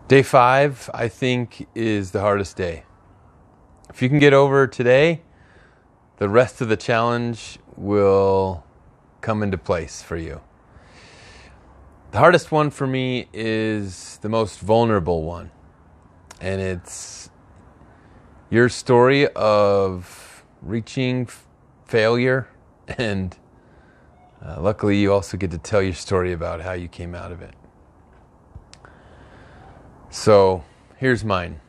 Day 5, I think, is the hardest day. If you can get over today, the rest of the challenge will come into place for you. The hardest one for me is the most vulnerable one. And it's your story of reaching failure. And luckily, you also get to tell your story about how you came out of it. So, here's mine.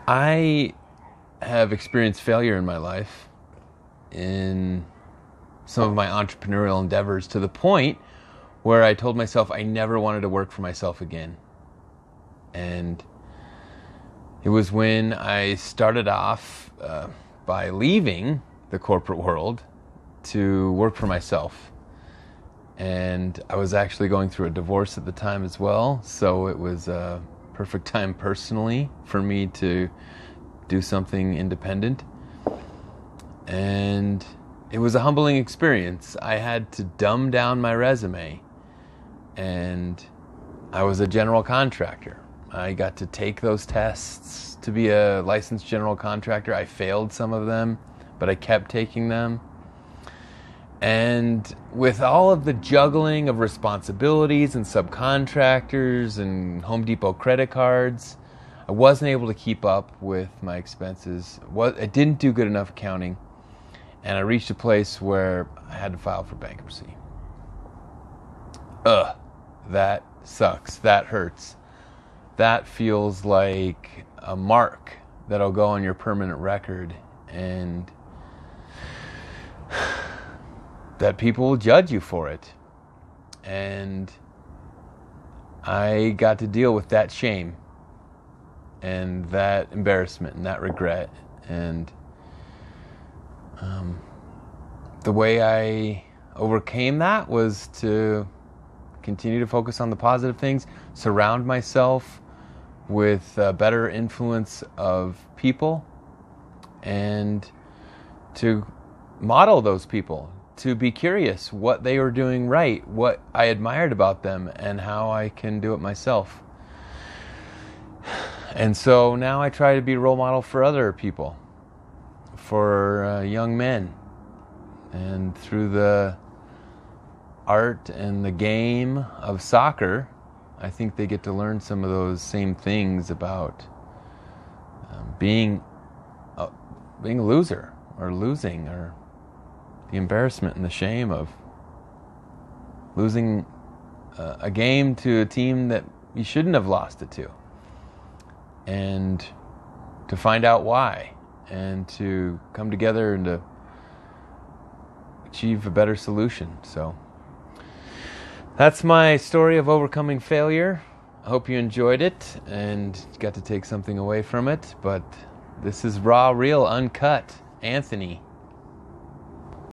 I have experienced failure in my life in some of my entrepreneurial endeavors to the point where I told myself I never wanted to work for myself again. And it was when I started off by leaving the corporate world to work for myself. And I was actually going through a divorce at the time as well, so it was a perfect time personally for me to do something independent. And it was a humbling experience. I had to dumb down my resume, and I was a general contractor. I got to take those tests to be a licensed general contractor. I failed some of them, but I kept taking them. And with all of the juggling of responsibilities and subcontractors and Home Depot credit cards, I wasn't able to keep up with my expenses. I didn't do good enough accounting, and I reached a place where I had to file for bankruptcy. That sucks. That hurts. That feels like a mark that'll go on your permanent record, and that people will judge you for it. And I got to deal with that shame and that embarrassment and that regret. And the way I overcame that was to continue to focus on the positive things, surround myself with a better influence of people, and to model those people, to be curious what they were doing right, what I admired about them, and how I can do it myself. And so now I try to be a role model for other people, for young men. And through the art and the game of soccer, I think they get to learn some of those same things about being a loser, or losing, or the embarrassment and the shame of losing a game to a team that you shouldn't have lost it to. And to find out why, and to come together and to achieve a better solution. So that's my story of overcoming failure. I hope you enjoyed it and got to take something away from it. But this is raw, real, uncut. Anthony.